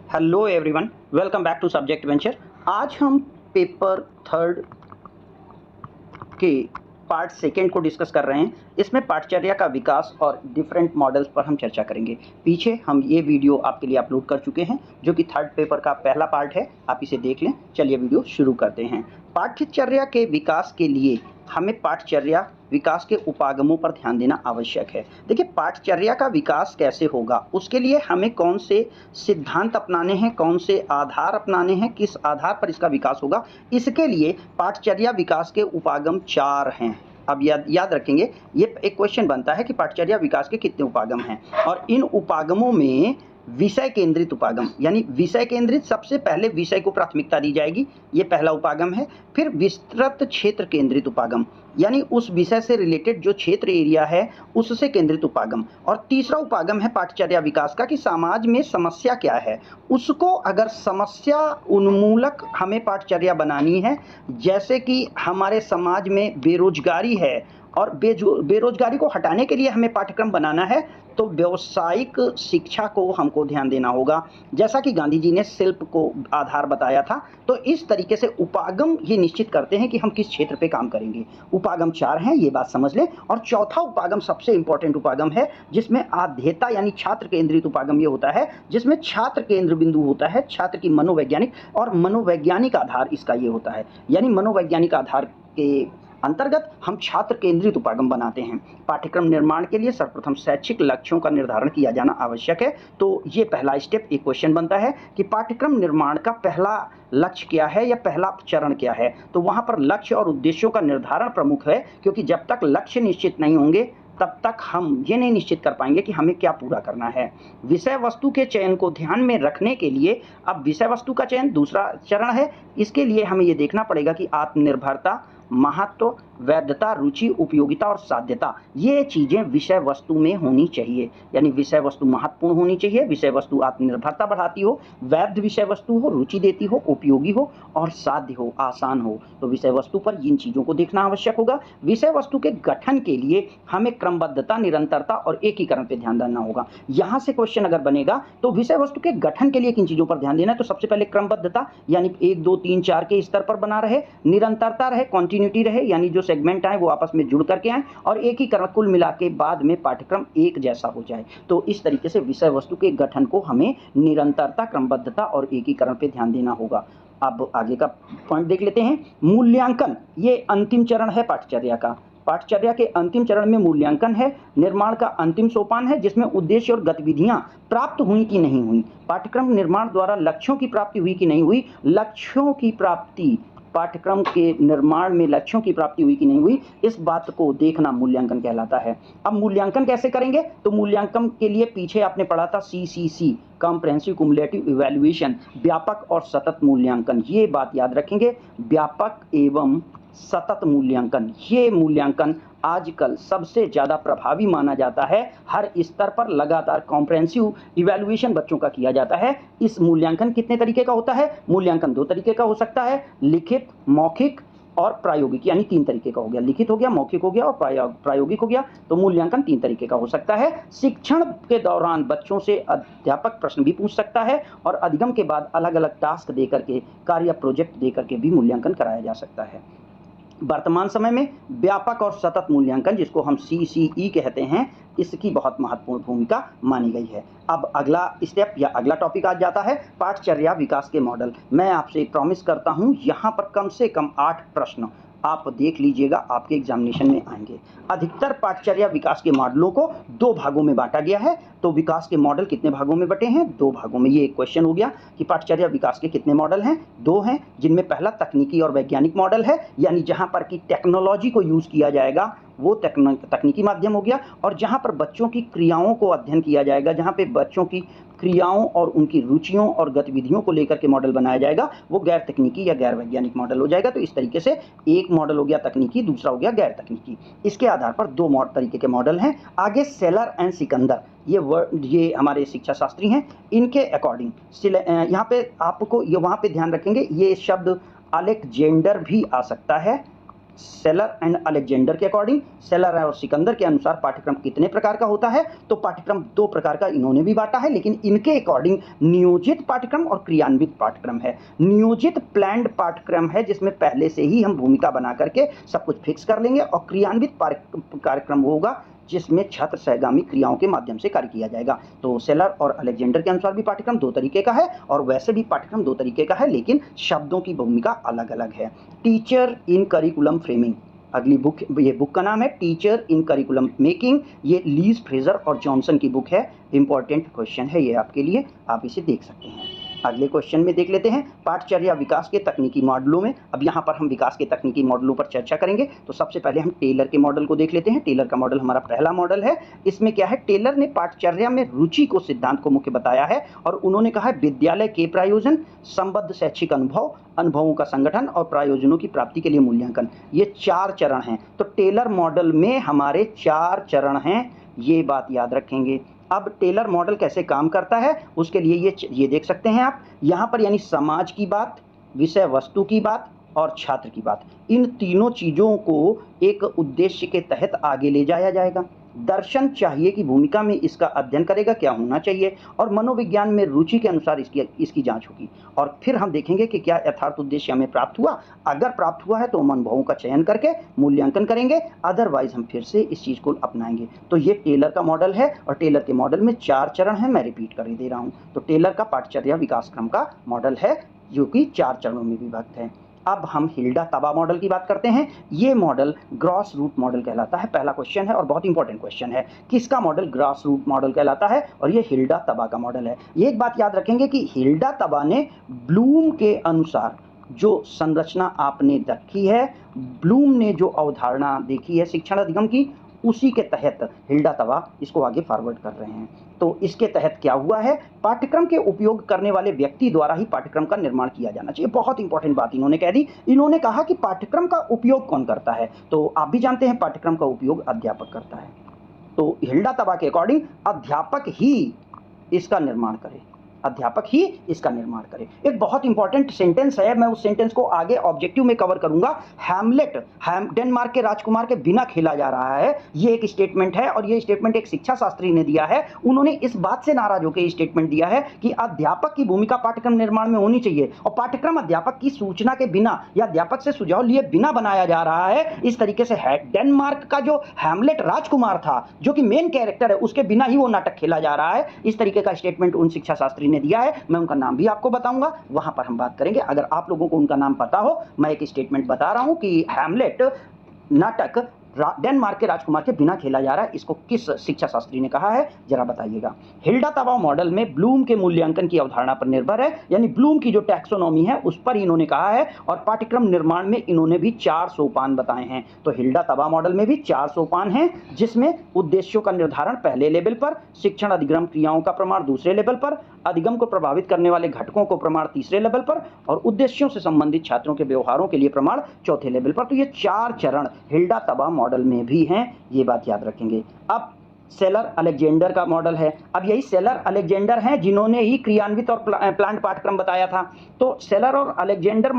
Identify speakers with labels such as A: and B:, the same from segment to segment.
A: Hello everyone, welcome back to subject venture. आज हम paper third के पार्ट सेकेंड को डिस्कस कर रहे हैं। इसमें पाठचर्या का विकास और डिफरेंट मॉडल्स पर हम चर्चा करेंगे। पीछे हम ये वीडियो आपके लिए अपलोड कर चुके हैं जो कि थर्ड पेपर का पहला पार्ट है, आप इसे देख लें। चलिए वीडियो शुरू करते हैं। पाठ्यचर्या के विकास के लिए हमें पाठचर्या विकास के उपागमों पर ध्यान देना आवश्यक है। देखिए, पाठचर्या का विकास कैसे होगा, उसके लिए हमें कौन से सिद्धांत अपनाने हैं, कौन से आधार अपनाने हैं, किस आधार पर इसका विकास होगा, इसके लिए पाठचर्या विकास के उपागम 4 हैं। अब याद रखेंगे, ये एक क्वेश्चन बनता है कि पाठचर्या विकास के कितने उपागम हैं, और इन उपागमों में विषय केंद्रित उपागम, यानी विषय केंद्रित, सबसे पहले विषय को प्राथमिकता दी जाएगी, ये पहला उपागम है। फिर विस्तृत क्षेत्र केंद्रित उपागम, यानी उस विषय से रिलेटेड जो क्षेत्र एरिया है उससे केंद्रित उपागम। और तीसरा उपागम है पाठचर्या विकास का कि समाज में समस्या क्या है, उसको अगर समस्या उन्मूलक हमें पाठचर्या बनानी है, जैसे कि हमारे समाज में बेरोजगारी है और बेरोजगारी को हटाने के लिए हमें पाठ्यक्रम बनाना है, तो व्यावसायिक शिक्षा को हमको ध्यान देना होगा, जैसा कि गांधी जी ने शिल्प को आधार बताया था। तो इस तरीके से उपागम ये निश्चित करते हैं कि हम किस क्षेत्र पे काम करेंगे। उपागम 4 हैं, ये बात समझ लें। और चौथा उपागम सबसे इंपॉर्टेंट उपागम है, जिसमें आध्येता यानी छात्र केंद्रित उपागम ये होता है, जिसमें छात्र केंद्र बिंदु होता है, छात्र की मनोवैज्ञानिक और मनोवैज्ञानिक आधार इसका ये होता है। यानी मनोवैज्ञानिक आधार के अंतर्गत हम छात्र केंद्रित उपागम बनाते हैं। पाठ्यक्रम निर्माण के लिए सर्वप्रथम शैक्षिक लक्ष्यों का निर्धारण किया जाना आवश्यक है। तो ये पहला स्टेप, एक क्वेश्चन बनता है कि पाठ्यक्रम निर्माण का पहला लक्ष्य क्या है या पहला चरण क्या है। तो वहाँ पर लक्ष्य और उद्देश्यों का निर्धारण प्रमुख है, क्योंकि जब तक लक्ष्य निश्चित नहीं होंगे तब तक हम ये नहीं निश्चित कर पाएंगे कि हमें क्या पूरा करना है। विषय वस्तु के चयन को ध्यान में रखने के लिए, अब विषय वस्तु का चयन दूसरा चरण है, इसके लिए हमें ये देखना पड़ेगा कि आत्मनिर्भरता, महत्व, वैधता, रुचि, उपयोगिता और साध्यता, ये चीज़ें विषय वस्तु में होनी चाहिए। यानी विषय वस्तु महत्वपूर्ण होनी चाहिए, विषय वस्तु आत्मनिर्भरता बढ़ाती हो, वैध विषय वस्तु हो, रुचि देती हो, उपयोगी हो और साध्य हो, आसान हो। तो विषय वस्तु पर इन चीज़ों को देखना आवश्यक होगा। विषय वस्तु के गठन के लिए हमें क्रमबद्धता, निरंतरता और एकीकरण पर ध्यान देना होगा। यहाँ से क्वेश्चन अगर बनेगा तो विषय वस्तु के गठन के लिए किन चीज़ों पर ध्यान देना है, तो सबसे पहले क्रमबद्धता, यानी 1 2 3 4 के स्तर पर बना रहे, निरंतरता रहे, कंटिन्यूटी रहे, यानी जो सेगमेंट आए वो आपस में जुड़ करके आए, और एकीकरण, कुल मिला के बाद में पाठ्यक्रम एक जैसा हो जाए। तो इस तरीके से विषय वस्तु के गठन को हमें निरंतरता, क्रमबद्धता और एकीकरण पे ध्यान देना होगा। अब आगे का पॉइंट देख लेते हैं। मूल्यांकन, ये अंतिम चरण है पाठचर्या का। पाठचर्या के अंतिम चरण में मूल्यांकन है, निर्माण का अंतिम सोपान है, जिसमें उद्देश्य और गतिविधियां प्राप्त हुई कि नहीं हुई, पाठ्यक्रम निर्माण द्वारा लक्ष्यों की प्राप्ति हुई कि नहीं हुई, लक्ष्यों की प्राप्ति, पाठ्यक्रम के निर्माण में लक्ष्यों की प्राप्ति हुई कि नहीं हुई, इस बात को देखना मूल्यांकन कहलाता है। अब मूल्यांकन कैसे करेंगे, तो मूल्यांकन के लिए पीछे आपने पढ़ा था CCC, कॉम्प्रिहेंसिव क्युमुलेटिव इवैल्यूएशन, व्यापक और सतत मूल्यांकन। ये बात याद रखेंगे, व्यापक एवं सतत मूल्यांकन, ये मूल्यांकन आजकल सबसे ज़्यादा प्रभावी माना जाता है। हर स्तर पर लगातार कॉम्प्रिहेंसिव इवैल्यूएशन बच्चों का किया जाता है। इस मूल्यांकन कितने तरीके का होता है, मूल्यांकन 2 तरीके का हो सकता है, लिखित, मौखिक और प्रायोगिक, यानी 3 तरीके का हो गया, लिखित हो गया, मौखिक हो गया और प्रायोगिक हो गया। तो मूल्यांकन 3 तरीके का हो सकता है। शिक्षण के दौरान बच्चों से अध्यापक प्रश्न भी पूछ सकता है, और अधिगम के बाद अलग अलग टास्क दे करके, कार्य प्रोजेक्ट दे करके भी मूल्यांकन कराया जा सकता है। वर्तमान समय में व्यापक और सतत मूल्यांकन, जिसको हम CCE कहते हैं, इसकी बहुत महत्वपूर्ण भूमिका मानी गई है। अब अगला स्टेप या अगला टॉपिक आ जाता है पाठचर्या विकास के मॉडल। मैं आपसे एक प्रॉमिस करता हूं, यहाँ पर कम से कम 8 प्रश्न आप देख लीजिएगा, आपके एग्जामिनेशन में आएंगे। अधिकतर पाठचर्या विकास के मॉडलों को 2 भागों में बांटा गया है। तो विकास के मॉडल कितने भागों में बटे हैं, 2 भागों में। ये एक क्वेश्चन हो गया कि पाठचर्या विकास के कितने मॉडल हैं, 2 हैं, जिनमें पहला तकनीकी और वैज्ञानिक मॉडल है, यानी जहां पर कि टेक्नोलॉजी को यूज़ किया जाएगा वो तकनीकी माध्यम हो गया, और जहां पर बच्चों की क्रियाओं को अध्ययन किया जाएगा, जहां पे बच्चों की क्रियाओं और उनकी रुचियों और गतिविधियों को लेकर के मॉडल बनाया जाएगा, वो गैर तकनीकी या गैर वैज्ञानिक मॉडल हो जाएगा। तो इस तरीके से एक मॉडल हो गया तकनीकी, दूसरा हो गया गैर तकनीकी। इसके आधार पर 2 तरीके के मॉडल हैं। आगे सेलर एंड सिकंदर, ये हमारे शिक्षा शास्त्री हैं, इनके अकॉर्डिंग यहाँ पे आपको ये वहाँ पे ध्यान रखेंगे, ये शब्द अलेक्जेंडर भी आ सकता है, सेलर एंड अलेक्जेंडर के अकॉर्डिंग, सेलर और सिकंदर के अनुसार पाठ्यक्रम कितने प्रकार का होता है? तो पाठ्यक्रम 2 प्रकार का इन्होंने भी बांटा है, लेकिन इनके अकॉर्डिंग नियोजित पाठ्यक्रम और क्रियान्वित पाठ्यक्रम है। नियोजित प्लान्ड पाठ्यक्रम है जिसमें पहले से ही हम भूमिका बना करके सब कुछ फिक्स कर लेंगे, और क्रियान्वित कार्यक्रम होगा जिसमें छात्र सहगामी क्रियाओं के माध्यम से कार्य किया जाएगा। तो सेलर और अलेक्जेंडर के अनुसार भी पाठ्यक्रम 2 तरीके का है, और वैसे भी पाठ्यक्रम 2 तरीके का है, लेकिन शब्दों की भूमिका अलग अलग है। टीचर इन करिकुलम फ्रेमिंग, अगली बुक, ये बुक का नाम है टीचर इन करिकुलम मेकिंग। ये लीज फ्रेजर और जॉनसन की बुक है। इंपॉर्टेंट क्वेश्चन है ये आपके लिए, आप इसे देख सकते हैं। अगले क्वेश्चन में देख लेते हैं पाठचर्या विकास के तकनीकी मॉडलों में। अब यहाँ पर हम विकास के तकनीकी मॉडलों पर चर्चा करेंगे। तो सबसे पहले हम टेलर के मॉडल को देख लेते हैं। टेलर का मॉडल हमारा पहला मॉडल है। इसमें क्या है, टेलर ने पाठचर्या में रुचि को सिद्धांत को मुख्य बताया है, और उन्होंने कहा है विद्यालय के प्रायोजन, संबद्ध शैक्षिक अनुभव, अनुभवों का संगठन और प्रायोजनों की प्राप्ति के लिए मूल्यांकन, ये 4 चरण हैं। तो टेलर मॉडल में हमारे 4 चरण हैं, ये बात याद रखेंगे। अब टेलर मॉडल कैसे काम करता है उसके लिए ये देख सकते हैं आप यहाँ पर, यानी समाज की बात, विषय वस्तु की बात और छात्र की बात, इन तीनों चीज़ों को एक उद्देश्य के तहत आगे ले जाया जाएगा। दर्शन चाहिए की भूमिका में इसका अध्ययन करेगा क्या होना चाहिए, और मनोविज्ञान में रुचि के अनुसार इसकी जांच होगी, और फिर हम देखेंगे कि क्या यथार्थ उद्देश्य हमें प्राप्त हुआ। अगर प्राप्त हुआ है तो हम अनुभवों का चयन करके मूल्यांकन करेंगे, अदरवाइज हम फिर से इस चीज़ को अपनाएंगे। तो ये टेलर का मॉडल है, और टेलर के मॉडल में 4 चरण हैं, मैं रिपीट कर दे रहा हूँ। तो टेलर का पाठचर्या विकास क्रम का मॉडल है जो कि 4 चरणों में विभक्त है। अब हम हिल्डा तबा मॉडल की बात करते हैं। ये मॉडल ग्रॉस रूट मॉडल कहलाता है। पहला क्वेश्चन है और बहुत इंपॉर्टेंट क्वेश्चन है, किसका मॉडल ग्रॉस रूट मॉडल कहलाता है, और ये हिल्डा तबा का मॉडल है। ये एक बात याद रखेंगे कि हिल्डा तबा ने ब्लूम के अनुसार जो संरचना आपने रखी है, ब्लूम ने जो अवधारणा देखी है शिक्षण अधिगम की, उसी के तहत हिल्डा तबा इसको आगे फॉरवर्ड कर रहे हैं। तो इसके तहत क्या हुआ है, पाठ्यक्रम के उपयोग करने वाले व्यक्ति द्वारा ही पाठ्यक्रम का निर्माण किया जाना चाहिए। बहुत इंपॉर्टेंट बात इन्होंने कह दी। इन्होंने कहा कि पाठ्यक्रम का उपयोग कौन करता है, तो आप भी जानते हैं पाठ्यक्रम का उपयोग अध्यापक करता है। तो हिल्डा तबा के अकॉर्डिंग अध्यापक ही इसका निर्माण करे, अध्यापक ही इसका निर्माण करे। एक बहुत इंपॉर्टेंट सेंटेंस है, मैं उस सेंटेंस को आगे ऑब्जेक्टिव में कवर करूंगा। हैमलेट, डेनमार्क के राजकुमार के बिना खेला जा रहा है, ये एक स्टेटमेंट है, और ये स्टेटमेंट एक शिक्षा शास्त्री ने दिया है। उन्होंने इस बात से नाराज होकर स्टेटमेंट दिया है कि अध्यापक की भूमिका पाठ्यक्रम निर्माण में होनी चाहिए, और पाठ्यक्रम अध्यापक की सूचना के बिना या अध्यापक से सुझाव लिए बिना बनाया जा रहा है। इस तरीके से है डेनमार्क का जो हैमलेट राजकुमार था, जो कि मेन कैरेक्टर है, उसके बिना ही वो नाटक खेला जा रहा है। इस तरीके का स्टेटमेंट उन शिक्षा शास्त्री ने दिया है। मैं उनका नाम भी आपको बताऊंगा, वहां पर हम बात करेंगे। अगर आप लोगों को उनका नाम पता हो, मैं एक स्टेटमेंट बता रहा हूं कि हैमलेट नाटक डेनमार्क के राजकुमार के बिना खेला जा रहा है, इसको किस शिक्षा शास्त्री ने कहा है जरा बताइएगा। हिल्डा तबा मॉडल में ब्लूम के मूल्यांकन की अवधारणा पर निर्भर है, यानी ब्लूम की जो टैक्सोनॉमी है उस पर इन्होंने कहा है, और पाठ्यक्रम निर्माण में इन्होंने भी 4 सोपान बताए हैं। तो हिल्डा तबा मॉडल में भी 4 सोपान हैं, जिसमें उद्देश्यों का निर्धारण पहले लेवल पर, शिक्षण अधिगम क्रियाओं का प्रमाण दूसरे लेवल पर, अधिगम को प्रभावित करने वाले घटकों को प्रमाण तीसरे लेवल पर, और उद्देश्यों से संबंधित छात्रों के व्यवहारों के लिए प्रमाण चौथे लेवल पर। तो ये 4 चरण हिल्डा तबा मॉडल में भी हैं, ये बात याद रखेंगे। अब सेलर अलेक्जेंडर का मॉडल है। अब यही सेलर अलेक्जेंडर हैं जिन्होंने ही क्रियान्वित और प्लांट पाठ्यक्रम बताया था। तो सेलर और अलेक्जेंडर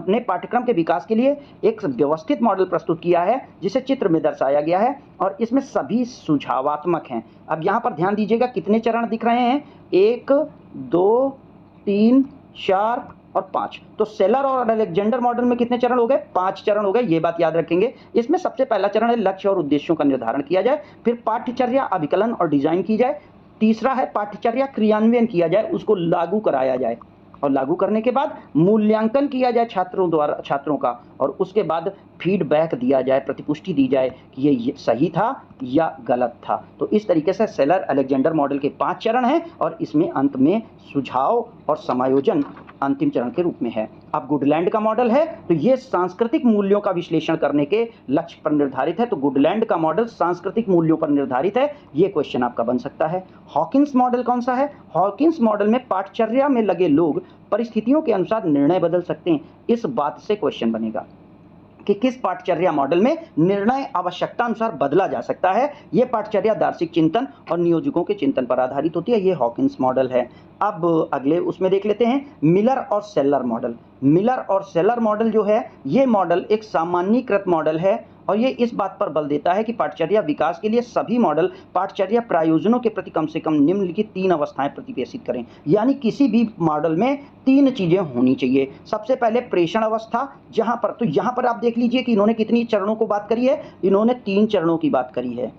A: ने पाठ्यक्रम के विकास के लिए एक व्यवस्थित मॉडल प्रस्तुत किया है, जिसे चित्र में दर्शाया गया है, और इसमें सभी सुझावात्मक हैं। अब यहाँ पर ध्यान दीजिएगा कितने चरण दिख रहे हैं, 1 2 3 4 और 5। तो सेलर और अलेक्जेंडर मॉडल में कितने चरण हो गए, 5 चरण हो गए, ये बात याद रखेंगे। इसमें सबसे पहला चरण है लक्ष्य और उद्देश्यों का निर्धारण किया जाए, फिर पाठ्यचर्या अभिकलन और डिजाइन की जाए, तीसरा है पाठ्यचर्या क्रियान्वयन किया जाए, उसको लागू कराया जाए, और लागू करने के बाद मूल्यांकन किया जाए छात्रों का, और उसके बाद फीडबैक दिया जाए, प्रतिपुष्टि दी जाए कि ये सही था या गलत था। तो इस तरीके से सेलर अलेक्जेंडर मॉडल के 5 चरण हैं, और इसमें अंत में सुझाव और समायोजन अंतिम चरण के रूप में है। अब गुडलैंड का मॉडल है, तो ये सांस्कृतिक मूल्यों का विश्लेषण करने के लक्ष्य पर निर्धारित है। तो गुडलैंड का मॉडल सांस्कृतिक मूल्यों पर निर्धारित है, ये क्वेश्चन आपका बन सकता है। हॉकिंस मॉडल कौन सा है, हॉकिंस मॉडल में पाठचर्या में लगे लोग परिस्थितियों के अनुसार निर्णय बदल सकते हैं, इस बात से क्वेश्चन बनेगा। कि किस पाठचर्या मॉडल में निर्णय आवश्यकता अनुसार बदला जा सकता है। ये पाठचर्या दार्शिक चिंतन और नियोजकों के चिंतन पर आधारित होती है। ये हॉकिंस मॉडल है। अब अगले उसमें देख लेते हैं मिलर और सेलर मॉडल। मिलर और सेलर मॉडल जो है ये मॉडल एक सामान्यीकृत मॉडल है और ये इस बात पर बल देता है कि पाठचर्या विकास के लिए सभी मॉडल पाठचर्या प्रायोजनों के प्रति कम से कम निम्नलिखित 3 अवस्थाएं प्रतिपेषित करें। यानी किसी भी मॉडल में 3 चीजें होनी चाहिए। सबसे पहले प्रेषण अवस्था, जहां पर तो यहां पर आप देख लीजिए कि इन्होंने कितनी चरणों को बात करी है, इन्होंने 3 चरणों की बात करी है।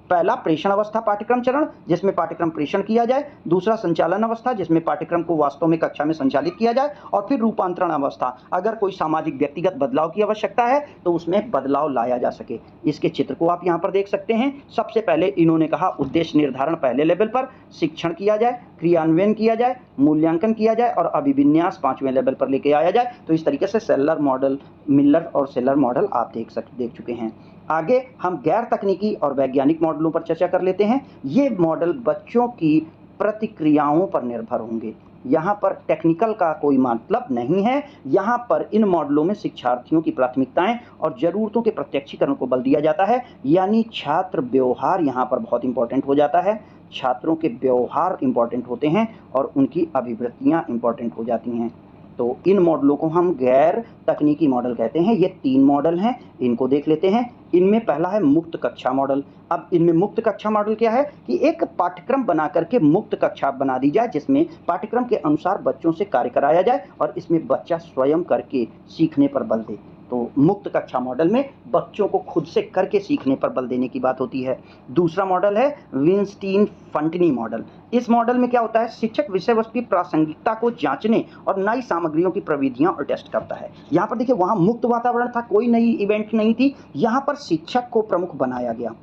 A: पहला प्रेषण अवस्था पाठ्यक्रम चरण जिसमें पाठ्यक्रम प्रेषण किया जाए, दूसरा संचालन अवस्था जिसमें पाठ्यक्रम को वास्तव में कक्षा में संचालित किया जाए, और फिर रूपांतरण अवस्था अगर कोई सामाजिक व्यक्तिगत बदलाव की आवश्यकता है तो उसमें बदलाव लाया जा सके। इसके चित्र को आप यहाँ पर देख सकते हैं। सबसे पहले इन्होंने कहा उद्देश्य निर्धारण पहले लेवल पर, शिक्षण किया जाए, क्रियान्वयन किया जाए, मूल्यांकन किया जाए और अभिविन्यास 5वें लेवल पर लेके आया जाए। तो इस तरीके से सेलर मॉडल, मिलर और सेलर मॉडल आप देख चुके हैं। आगे हम गैर तकनीकी और वैज्ञानिक मॉडलों पर चर्चा कर लेते हैं। ये मॉडल बच्चों की प्रतिक्रियाओं पर निर्भर होंगे। यहाँ पर टेक्निकल का कोई मतलब नहीं है। यहाँ पर इन मॉडलों में शिक्षार्थियों की प्राथमिकताएं और ज़रूरतों के प्रत्यक्षीकरण को बल दिया जाता है। यानी छात्र व्यवहार यहाँ पर बहुत इंपॉर्टेंट हो जाता है। छात्रों के व्यवहार इंपॉर्टेंट होते हैं और उनकी अभिवृत्तियाँ इंपॉर्टेंट हो जाती हैं। तो इन मॉडलों को हम गैर तकनीकी मॉडल कहते हैं। ये 3 मॉडल हैं, इनको देख लेते हैं। इनमें पहला है मुक्त कक्षा मॉडल। अब इनमें मुक्त कक्षा मॉडल क्या है कि एक पाठ्यक्रम बना करके मुक्त कक्षा बना दी जाए जिसमें पाठ्यक्रम के अनुसार बच्चों से कार्य कराया जाए और इसमें बच्चा स्वयं करके सीखने पर बल दे। तो मुक्त कक्षा मॉडल में बच्चों को खुद से करके सीखने पर बल देने की बात होती है। दूसरा मॉडल है विन्स्टीन-फंटनी मॉडल। इस मॉडल में क्या होता है, शिक्षक विषय वस्तु की प्रासंगिकता को जांचने और नई सामग्रियों की प्रविधियां और टेस्ट करता है। यहाँ पर देखिए वहाँ मुक्त वातावरण था, कोई नई इवेंट नहीं थी। यहाँ पर शिक्षक को प्रमुख बनाया गया।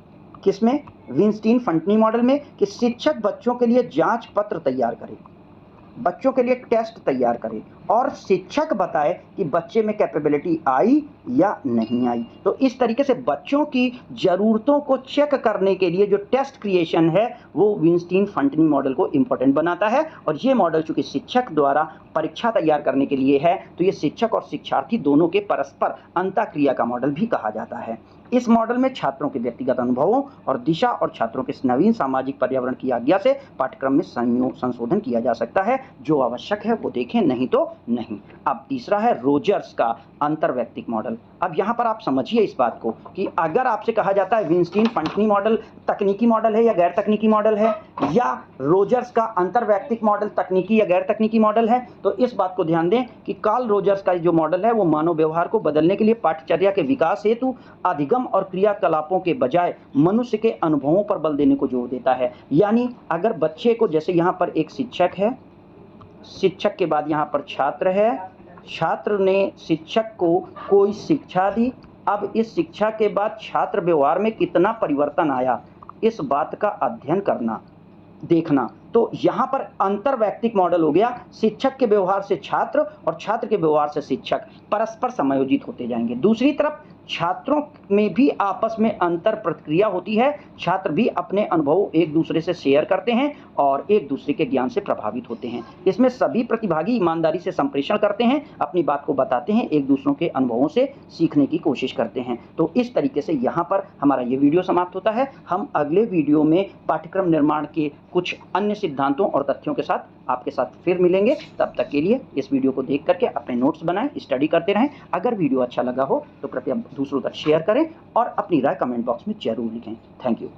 A: किसमें, विन्स्टीन-फंटनी मॉडल में, कि शिक्षक बच्चों के लिए जांच पत्र तैयार करे, बच्चों के लिए टेस्ट तैयार करे और शिक्षक बताए कि बच्चे में कैपेबिलिटी आई या नहीं आई। तो इस तरीके से बच्चों की ज़रूरतों को चेक करने के लिए जो टेस्ट क्रिएशन है वो विन्स्टीन-फंटनी मॉडल को इम्पोर्टेंट बनाता है। और ये मॉडल चूंकि शिक्षक द्वारा परीक्षा तैयार करने के लिए है तो ये शिक्षक और शिक्षार्थी दोनों के परस्पर अंतःक्रिया का मॉडल भी कहा जाता है। इस मॉडल में छात्रों के व्यक्तिगत अनुभवों और दिशा और छात्रों के नवीन सामाजिक पर्यावरण की आज्ञा से पाठ्यक्रम में संशोधन किया जा सकता है। जो आवश्यक है वो देखें, नहीं तो नहीं। अब तीसरा है रोजर्स का अंतर्वैयक्तिक मॉडल। अब यहाँ पर आप समझिए इस बात को कि अगर आपसे कहा जाता है विन्स्टीन-फंटनी मॉडल तकनीकी मॉडल है या गैर तकनीकी मॉडल है, या रोजर्स का अंतर्वैयक्तिक मॉडल तकनीकी या गैर तकनीकी मॉडल है, तो इस बात को ध्यान दें कि कार्ल रोजर्स का जो मॉडल है वो मानव व्यवहार को बदलने के लिए पाठचर्या के विकास हेतु अधिगम और क्रियाकलापों के बजाय मनुष्य के अनुभवों पर बल देने को जोर देता है। यानी अगर बच्चे को, जैसे यहाँ पर एक शिक्षक है, शिक्षक के बाद यहाँ पर छात्र है, छात्र ने शिक्षक को कोई शिक्षा दी, अब इस शिक्षा के बाद छात्र व्यवहार में कितना परिवर्तन आया इस बात का अध्ययन करना, देखना। तो यहाँ पर अंतर्वैयक्तिक मॉडल हो गया। शिक्षक के व्यवहार से छात्र और छात्र के व्यवहार से शिक्षक परस्पर समायोजित होते जाएंगे। दूसरी तरफ छात्रों में भी आपस में अंतर प्रतिक्रिया होती है। छात्र भी अपने अनुभव एक दूसरे से शेयर करते हैं और एक दूसरे के ज्ञान से प्रभावित होते हैं। इसमें सभी प्रतिभागी ईमानदारी से संप्रेषण करते हैं, अपनी बात को बताते हैं, एक दूसरों के अनुभवों से सीखने की कोशिश करते हैं। तो इस तरीके से यहाँ पर हमारा ये वीडियो समाप्त होता है। हम अगले वीडियो में पाठ्यक्रम निर्माण के कुछ अन्य सिद्धांतों और तथ्यों के साथ आपके साथ फिर मिलेंगे। तब तक के लिए इस वीडियो को देख करके अपने नोट्स बनाएं, स्टडी करते रहें। अगर वीडियो अच्छा लगा हो तो कृपया दूसरों तक शेयर करें और अपनी राय कमेंट बॉक्स में जरूर लिखें। Thank you.